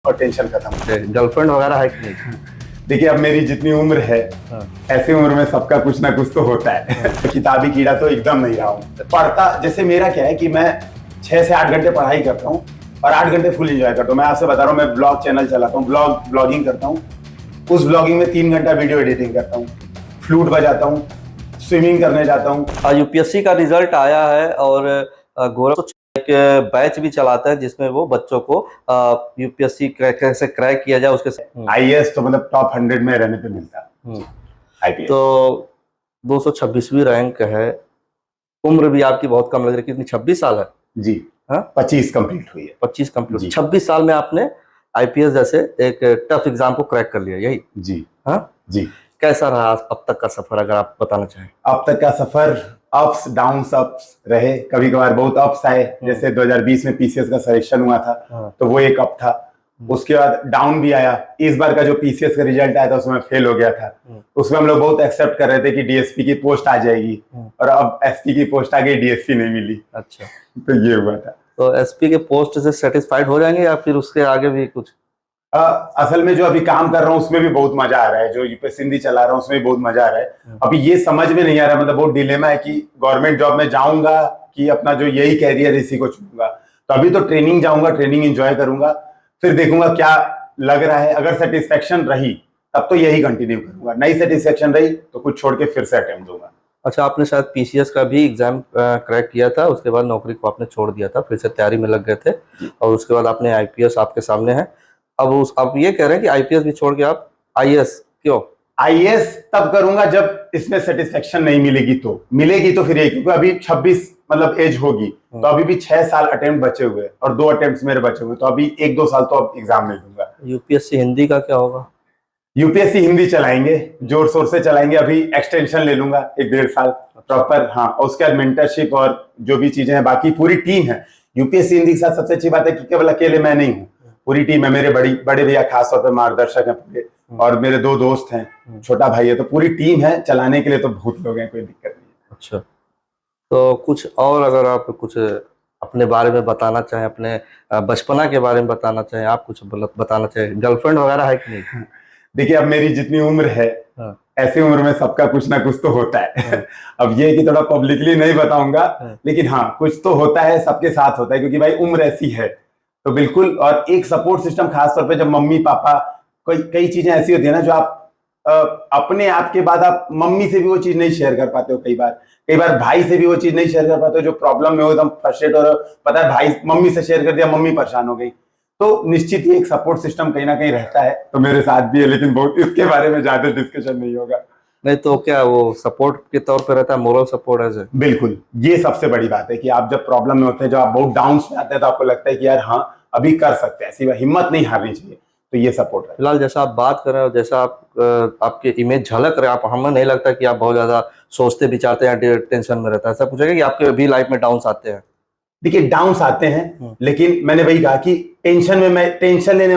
और टेंशन खत्म। गर्लफ्रेंड वगैरह है कि नहीं? देखिए, अब मेरी जितनी उम्र है, ऐसी उम्र में सबका कुछ ना कुछ तो होता है। किताबी कीड़ा तो एकदम नहीं रहा हूँ। पढ़ता, जैसे मेरा क्या है कि मैं 6 से 8 घंटे पढ़ाई करता हूँ और 8 घंटे फुल एंजॉय करता हूँ। मैं आपसे बता रहा हूँ, मैं ब्लॉग चैनल चलाता हूँ, ब्लॉगिंग करता हूँ। उस ब्लॉगिंग में 3 घंटा वीडियो एडिटिंग करता हूँ, फ्लूट बजाता हूँ, स्विमिंग करने जाता हूँ। यूपीएससी का रिजल्ट आया है और गौरव एक बैच भी चलाता है जिसमें वो बच्चों को यूपीएससी कैसे क्रैक किया जाए उसके आईएएस तो मतलब टॉप 100 में रहने पे मिलता है। आईपीएस तो 226वीं रैंक है। उम्र भी आपकी बहुत कम लग रही है, कितनी 26 साल है जी? हाँ, 25 कंप्लीट हुई है। 25 कंप्लीट। 26 साल में आपने आईपीएस जैसे एक टफ एग्जाम को क्रैक कर लिया, यही? जी हाँ जी। कैसा रहा अब तक का सफर, अगर आप बताना चाहें? अब तक का सफर अप्स डाउन्स अप्स रहे, कभी कभार बहुत अप्स आए। जैसे 2020 में पीसीएस का सिलेक्शन हुआ था, तो वो एक अप था। उसके बाद डाउन भी आया। इस बार का जो पीसीएस का रिजल्ट आया था उसमें फेल हो गया था। उसमें हम लोग बहुत एक्सेप्ट कर रहे थे कि डीएसपी की पोस्ट आ जाएगी, और अब एसपी की पोस्ट आ गई, डीएसपी नहीं मिली। अच्छा, तो ये हुआ था। तो एसपी के पोस्ट से सेटिस्फाइड हो जाएंगे या फिर उसके आगे भी कुछ? असल में जो अभी काम कर रहा हूँ उसमें भी बहुत मजा आ रहा है। जो यूपीएससी हिंदी चला रहा हूँ उसमें भी बहुत मजा आ रहा है। अभी ये समझ में नहीं आ रहा, मतलब बहुत डिलेमा है कि गवर्नमेंट जॉब में जाऊंगा कि अपना जो यही कैरियर इसी को चुनूंगा। तो अभी तो ट्रेनिंग जाऊंगा, ट्रेनिंग एंजॉय करूंगा, फिर देखूंगा क्या लग रहा है। अगर सेटिस्फेक्शन रही तब तो यही कंटिन्यू करूंगा, नहीं सेटिस्फेक्शन रही तो कुछ छोड़ के फिर से अटेम्प्ट दूंगा। अच्छा, आपने शायद पीसीएस का भी एग्जाम क्रैक किया था, उसके बाद नौकरी को आपने छोड़ दिया था, फिर से तैयारी में लग गए थे, और उसके बाद आपने आईपीएस आपके सामने है। अब ये कह रहे हैं कि आईपीएस भी छोड़ के आप आईएएस क्यों? आईएएस तब करूंगा जब इसमें सेटिस्फेक्शन नहीं मिलेगी। तो मिलेगी तो फिर ये, क्योंकि अभी 26 मतलब एज होगी, तो अभी भी 6 साल अटेम्प्ट बचे हुए और 2 अटेम्प्ट मेरे बचे हुए, तो अभी 1-2 साल तो अब एग्जाम नहीं दूंगा। यूपीएससी हिंदी का क्या होगा? यूपीएससी हिंदी चलाएंगे, जोर शोर से चलाएंगे। अभी एक्सटेंशन ले लूंगा 1-1.5 साल प्रॉपर। हाँ, और उसके बाद मेंटरशिप और जो भी चीजें हैं, बाकी पूरी टीम है यूपीएससी हिंदी के साथ। सबसे अच्छी बात है कि केवल अकेले मैं नहीं हूँ, पूरी टीम है। मेरे बड़े भैया खास तौर पर मार्गदर्शक है पूरे, और मेरे 2 दोस्त हैं, छोटा भाई है। तो पूरी टीम है चलाने के लिए, तो बहुत लोग हैं, कोई दिक्कत नहीं है। अच्छा, तो कुछ और अगर आप कुछ अपने बारे में बताना चाहें, अपने बचपना के बारे में बताना चाहें, आप कुछ बताना चाहें, गर्लफ्रेंड वगैरह है कि नहीं? देखिए, अब मेरी जितनी उम्र है, ऐसी उम्र में सबका कुछ ना कुछ तो होता है। अब ये कि थोड़ा पब्लिकली नहीं बताऊंगा, लेकिन हाँ, कुछ तो होता है, सबके साथ होता है, क्योंकि भाई उम्र ऐसी है। तो बिल्कुल, और एक सपोर्ट सिस्टम, खासतौर पे जब मम्मी पापा, कई चीजें ऐसी होती है ना जो आप अपने आप के बाद आप मम्मी से भी वो चीज नहीं शेयर कर पाते हो। कई बार भाई से भी वो चीज नहीं शेयर कर पाते हो। जो प्रॉब्लम में हो, एकदम फ्रस्ट्रेट हो रहे हो, पता है भाई, मम्मी से शेयर कर दिया, मम्मी परेशान हो गई, तो निश्चित ही एक सपोर्ट सिस्टम कहीं ना कहीं रहता है। तो मेरे साथ भी है, लेकिन बहुत इसके बारे में ज्यादा डिस्कशन नहीं होगा। नहीं तो क्या वो सपोर्ट के तौर पे रहता है, मोरल सपोर्ट है? बिल्कुल, ये सबसे बड़ी बात है कि आप जब प्रॉब्लम में होते हैं, जब आप बहुत डाउन में आते हैं, तो आपको लगता है कि यार हाँ, अभी कर सकते हैं, ऐसी हिम्मत नहीं हारनी चाहिए। तो ये सपोर्ट है। फिलहाल जैसा आप बात कर रहे हो, जैसा आप आपके इमेज झलक रहे हैं, आप, हमें नहीं लगता कि आप बहुत ज्यादा सोचते विचारते हैं, टेंशन में रहता है। ऐसा कुछ है कि आपके भी लाइफ में डाउन्स आते हैं? देखिए, डाउन्स आते हैं, लेकिन मैंने वही कहा कि टेंशन लेने